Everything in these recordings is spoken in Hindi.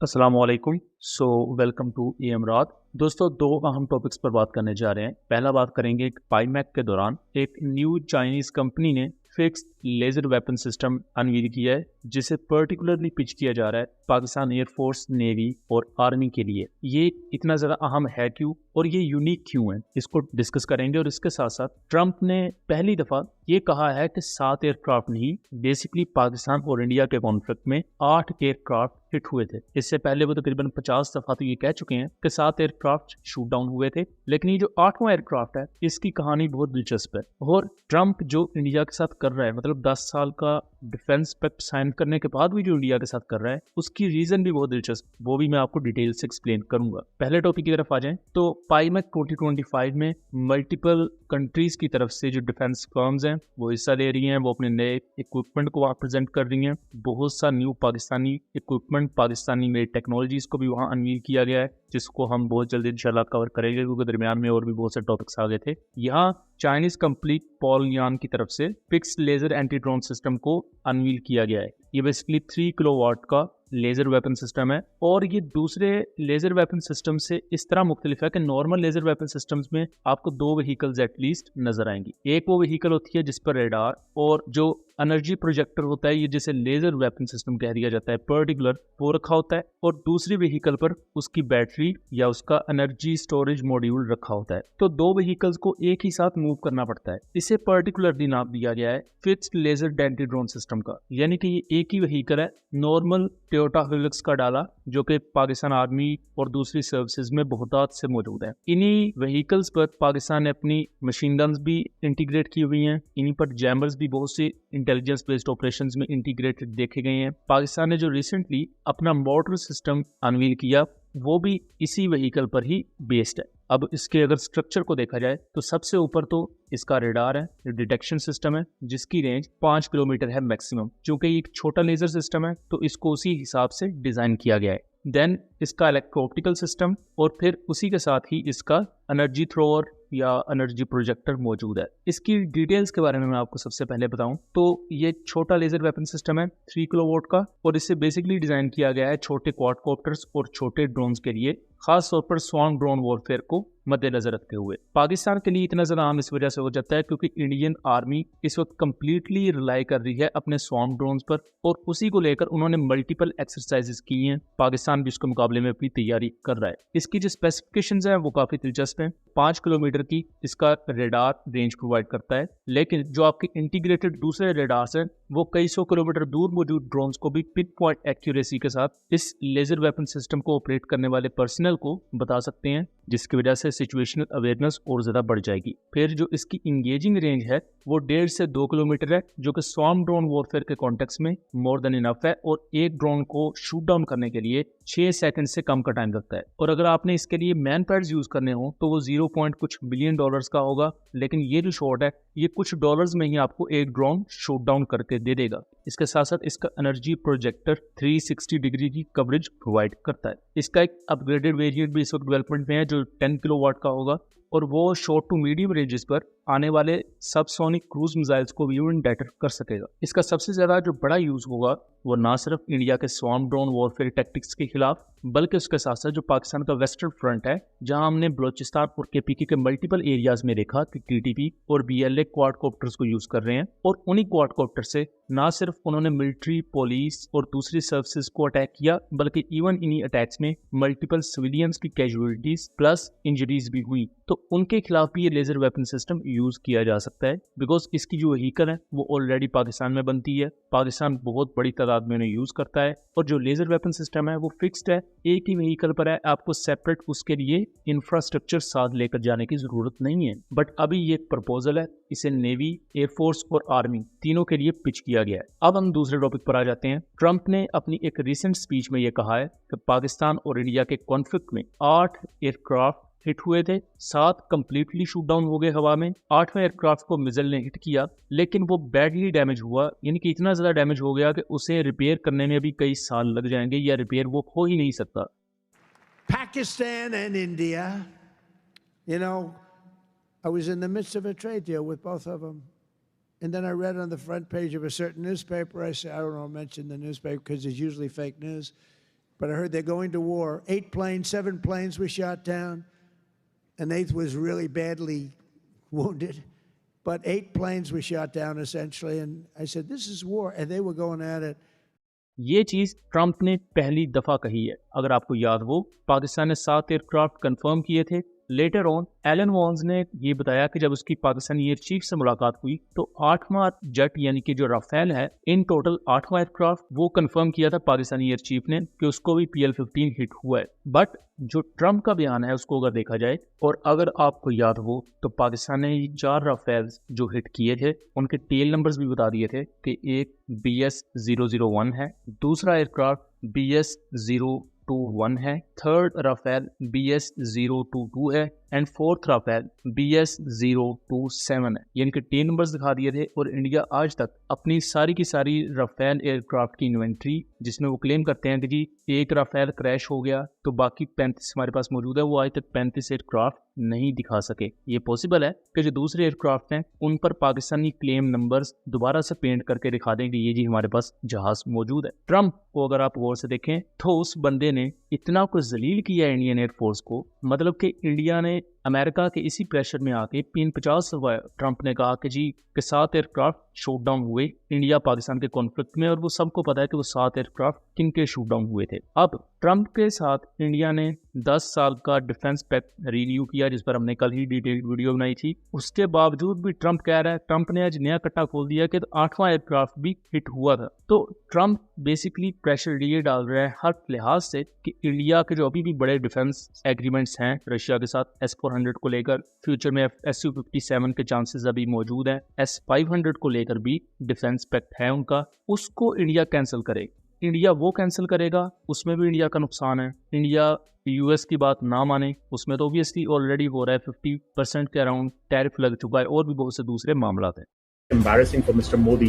अस्सलाम वालेकुम। वेलकम टू इमरात। दोस्तों, दो अहम टॉपिक्स पर बात करने जा रहे हैं। पहला बात करेंगे कि पाईमैक के दौरान एक न्यू चाइनीज़ कंपनी ने fixed laser weapon system unveil किया है, जिसे पर्टिकुलरली पिच किया जा रहा है पाकिस्तान एयरफोर्स, नेवी और आर्मी के लिए। ये इतना ज़्यादा अहम है क्यों और ये यूनिक क्यों है, इसको डिस्कस करेंगे। और इसके साथ साथ ट्रंप ने पहली दफ़ा ये कहा है कि 7 एयरक्राफ्ट नहीं, बेसिकली पाकिस्तान और इंडिया के कॉन्फ्लिक्ट में 8 एयरक्राफ्ट हिट हुए थे। इससे पहले वो तकरीबन 50 दफ़ा तो ये कह चुके हैं कि 7 एयरक्राफ्ट शूट डाउन हुए थे, लेकिन ये जो 8वां एयरक्राफ्ट है, इसकी कहानी बहुत दिलचस्प है। और ट्रंप जो इंडिया के साथ कर रहा है, मतलब 10 साल का डिफेंस पैक्ट साइन करने के बाद भी जो इंडिया के साथ कर रहा है, उसकी रीजन भी बहुत दिलचस्प, वो भी मैं आपको डिटेल से एक्सप्लेन करूंगा। पहले टॉपिक की तरफ आ जाएं तो पाईमैक 2025 में मल्टीपल कंट्रीज की तरफ से जो डिफेंस फर्म्स हैं वो हिस्सा ले रही हैं। वो अपने नए इक्विपमेंट को वहाँ प्रेजेंट कर रही हैं। बहुत सा new Pakistani equipment, Pakistani made technologies को भी वहाँ अनवील किया गया है, जिसको हम बहुत जल्दी इंशाल्लाह कवर करेंगे, क्योंकि दरमियान में और भी बहुत से टॉपिक्स आ गए थे। यहाँ चाइनीज कंपनी पॉलयान की तरफ से fixed laser anti drone system को अनवील किया गया है। ये बेसिकली 3 किलोवाट का लेजर वेपन सिस्टम है, और ये दूसरे लेजर वेपन सिस्टम से इस तरह मुख्तलिफ है कि नॉर्मल लेजर वेपन सिस्टम्स में आपको 2 व्हीकल्स एटलीस्ट नजर आएंगी। एक वो व्हीकल होती है जिस पर रेडार और जो एनर्जी प्रोजेक्टर होता है, ये जिसे लेजर वेपन सिस्टम कह दिया जाता है पर्टिकुलर, वो रखा होता है, और दूसरी व्हीकल पर उसकी बैटरी या उसका एनर्जी स्टोरेज मॉड्यूल रखा होता है। तो 2 व्हीकल्स को एक ही साथ मूव करना पड़ता है। इसे पर्टिकुलरली नाम दिया गया है fixed laser anti drone system का, यानी कि ये एक ही व्हीकल है। नॉर्मल टोयोटा हिलक्स का डाला, जो कि पाकिस्तान आर्मी और दूसरी सर्विसेज में बहुतात से मौजूद है। इन्हीं व्हीकल्स पर पाकिस्तान ने अपनी मशीन गन्स भी इंटीग्रेट की हुई हैं। इन्हीं पर जैमर्स भी बहुत से इंटेलिजेंस बेस्ड ऑपरेशंस में इंटीग्रेटेड देखे गए हैं। पाकिस्तान ने जो रिसेंटली अपना मोटर सिस्टम अनवील किया, वो भी इसी व्हीकल पर ही बेस्ड है। अब इसके अगर स्ट्रक्चर को देखा जाए तो सबसे ऊपर तो इसका रेडार है, डिटेक्शन सिस्टम है, जिसकी रेंज 5 किलोमीटर है मैक्सिमम। चूंकि एक छोटा लेजर सिस्टम है तो इसको उसी हिसाब से डिजाइन किया गया है। देन इसका इलेक्ट्रो ऑप्टिकल सिस्टम, और फिर उसी के साथ ही इसका एनर्जी थ्रोअर या एनर्जी प्रोजेक्टर मौजूद है। इसकी डिटेल्स के बारे में मैं आपको सबसे पहले बताऊं तो ये छोटा लेजर वेपन सिस्टम है 3 किलोवाट का, और इसे बेसिकली डिजाइन किया गया है छोटे क्वाडकॉप्टर्स और छोटे ड्रोन्स के लिए, खास तौर पर स्वान ड्रोन वॉरफेयर को मद्देनजर रखते हुए। पाकिस्तान के लिए इतना ज़्यादा आम इस वजह से हो जाता है क्योंकि इंडियन आर्मी इस वक्त कंप्लीटली रिलाई कर रही है अपने स्वान ड्रोन्स पर, और उसी को लेकर उन्होंने मल्टीपल एक्सरसाइजेस की हैं। पाकिस्तान भी उसके मुकाबले में अपनी तैयारी कर रहा है। इसकी जो स्पेसिफिकेशंस हैं वो काफ़ी दिलचस्प हैं। 5 किलोमीटर की इसका रेडार रेंज प्रोवाइड करता है, लेकिन जो आपके इंटीग्रेटेड दूसरे रेडार्स हैं वो कई सौ किलोमीटर दूर मौजूद ड्रोन्स को भी पिन पॉइंट एक्यूरेसी के साथ इस लेजर वेपन सिस्टम को ऑपरेट करने वाले पर्सनल को बता सकते हैं, जिसकी वजह से सिचुएशनल अवेयरनेस और ज़्यादा बढ़ जाएगी। फिर जो इसकी इंगेजिंग रेंज है वो 1.5 से 2 किलोमीटर है, जो कि स्वार्म ड्रोन वॉरफेयर के कॉन्टेक्स्ट में मोर देन इनफ है, और एक ड्रोन को शूट डाउन करने के लिए 6 सेकंड से कम का टाइम लगता है। और अगर आपने इसके लिए मैन पैड्स यूज़ करने हो तो वो 0 पॉइंट कुछ बिलियन डॉलर्स का होगा, लेकिन ये जो शॉट है ये कुछ डॉलर्स में ही आपको एक ड्रोन शूट डाउन करके दे देगा। इसके साथ साथ इसका एनर्जी प्रोजेक्टर 360 डिग्री की कवरेज प्रोवाइड करता है। इसका एक अपग्रेडेड वेरिएंट भी इस वक्त डेवलपमेंट में है जो 10 किलोवाट का होगा, और वो शॉर्ट टू मीडियम रेंजेस पर आने वाले सबसोनिक क्रूज मिसाइल्स को भी डिटेक्ट कर सकेगा। इसका सबसे ज़्यादा जो बड़ा यूज़ होगा वो ना सिर्फ इंडिया के स्वार्म ड्रोन वॉरफेयर टैक्टिक्स के खिलाफ, बल्कि उसके साथ साथ जो पाकिस्तान का वेस्टर्न फ्रंट है, जहां हमने बलोचिस्तान और केपीके के मल्टीपल एरियाज में देखा कि टीटीपी और बीएलए क्वाडकॉप्टर्स को यूज़ कर रहे हैं, और उन्हीं क्वाडकॉप्टर से ना सिर्फ उन्होंने मिलिट्री, पुलिस और दूसरी सर्विसेज को अटैक किया, बल्कि इवन इन्हीं अटैक्स में मल्टीपल सिविलियंस की कैजुअलिटीज प्लस इंजरीज भी हुई। तो उनके खिलाफ भी ये लेजर वेपन सिस्टम यूज किया जा सकता है, बिकॉज इसकी जो व्हीकल है वो ऑलरेडी पाकिस्तान में बनती है। पाकिस्तान बहुत बड़ी तादाद में उन्हें यूज करता है, और जो लेजर वेपन सिस्टम है वो फिक्स्ड है, एक ही व्हीकल पर है। आपको सेपरेट उसके लिए इंफ्रास्ट्रक्चर साथ लेकर जाने की जरूरत नहीं है। बट अभी ये एक प्रपोजल है, इसे नेवी, एयरफोर्स और आर्मी तीनों के लिए पिच किया गया है। अब हम दूसरे टॉपिक पर आ जाते हैं। ट्रंप ने अपनी एक रिसेंट स्पीच में यह कहा है कि पाकिस्तान और इंडिया के कॉन्फ्लिक्ट में 8 एयरक्राफ्ट हिट हुए थे, 7 कंप्लीटली शूट डाउन हो गए हवा में। 8वें एयरक्राफ्ट को मिसाइल ने हिट किया, लेकिन वो बैडली डैमेज हुआ, यानी कि इतना ज्यादा डैमेज हो गया कि उसे रिपेयर करने में भी कई साल लग जाएंगे, या रिपेयर वो हो ही नहीं सकता। Pakistan and India, you know, I was in the midst of a trade deal with both of them. And then I read on the front page of a certain newspaper, I said, I don't know, mention the newspaper because it's usually fake news. but I heard they're going to war. 8 planes, 7 planes were shot down. An 8th was really badly wounded. But 8 planes were shot down essentially. And I said, this is war. And they were going at it. ये चीज ट्रंप ने पहली दफा कही है। अगर आपको याद हो, पाकिस्तान ने 7 एयरक्राफ्ट कंफर्म किए थे। लेटर ऑन एलन वॉन्स ने ये बताया कि जब उसकी पाकिस्तानी एयर चीफ से मुलाकात हुई तो 8वां जेट यानी कि जो राफेल है, इन टोटल 8वां एयरक्राफ्ट वो कंफर्म किया था पाकिस्तानी एयर चीफ ने कि उसको भी PL-15 हिट हुआ है। बट जो ट्रंप का बयान है उसको अगर देखा जाए, और अगर आपको याद हो तो पाकिस्तान ने 4 राफेल जो हिट किए थे उनके टेल नंबर्स भी बता दिए थे कि एक BS-001 है, दूसरा एयरक्राफ्ट BS-021 है, थर्ड राफेल BS-022 है एंड फोर्थ राफेल BS-027 है। यानी कि टेल नंबर्स दिखा दिए थे। और इंडिया आज तक अपनी सारी की सारी राफेल एयरक्राफ्ट की इन्वेंट्री, जिसमें वो क्लेम करते हैं कि जी एक राफेल क्रैश हो गया तो बाकी 35 हमारे पास मौजूद है, वो आज तक 35 एयरक्राफ्ट नहीं दिखा सके। ये पॉसिबल है कि जो दूसरे एयरक्राफ्ट हैं उन पर पाकिस्तानी क्लेम नंबर्स दोबारा से पेंट करके दिखा दें कि ये जी हमारे पास जहाज मौजूद है। ट्रंप को अगर आप गौर से देखें तो उस बंदे ने इतना कुछ जलील किया इंडियन एयरफोर्स को, मतलब कि इंडिया ने अमेरिका के इसी प्रेशर में आके 50 ट्रंप ने कहा कि जी के 7 एयरक्राफ्ट शूट डाउन हुए इंडिया पाकिस्तान के कॉन्फ्लिक्ट में, और वो सबको पता है कि वो 7 एयरक्राफ्ट किन के शूट डाउन हुए थे। अब ट्रंप के साथ इंडिया ने 10 साल का डिफेंस पैक्ट रिन्यू किया, जिस पर हमने कल ही डिटेल वीडियो बनाई थी। उसके बावजूद भी ट्रंप कह रहा है, ट्रंप ने आज नया कट्टा खोल दिया कि 8वां एयरक्राफ्ट भी हिट हुआ था। तो ट्रंप बेसिकली प्रेशर ये डाल रहा है हर लिहाज से कि इंडिया के जो अभी भी बड़े डिफेंस एग्रीमेंट्स हैं रशिया के साथ, S-400 को लेकर, फ्यूचर में Su-57 के चांसेस अभी मौजूद हैं, S-500 को लेकर भी डिफेंस पैक्ट है उनका, उसको इंडिया कैंसिल करे। इंडिया वो कैंसिल करेगा, उसमें भी इंडिया का नुकसान है। इंडिया US की बात ना माने, उसमें तो ऑब्वियसली ऑलरेडी हो रहा है, 50% के अराउंड टैरिफ लग चुका है, और भी बहुत से दूसरे मामला हैं। Embarrassing for Mr. Modi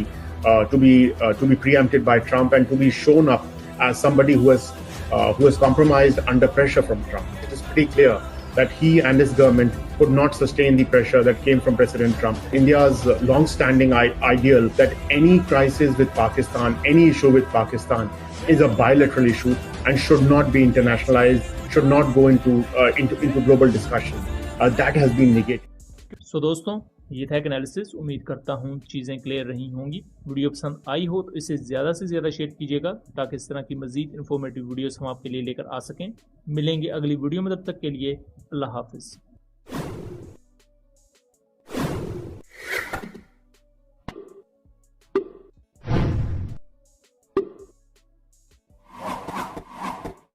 to be preempted by Trump and to be shown up as somebody who has compromised under pressure from Trump. It is pretty clear that he and his government could not sustain the pressure that came from President Trump. India's long-standing ideal that any crisis with Pakistan, any issue with Pakistan, is a bilateral issue and should not be internationalized, should not go into global discussion. That has been negated. So दोस्तों, ये था एक एनालिसिस। उम्मीद करता हूँ चीज़ें क्लियर रही होंगी। वीडियो पसंद आई हो तो इसे ज़्यादा से ज़्यादा शेयर कीजिएगा ताकि इस तरह की मज़ीद इन्फॉर्मेटिव वीडियोस हम आपके लिए लेकर आ सकें। मिलेंगे अगली वीडियो में, तब तक के लिए अल्लाह हाफिज़।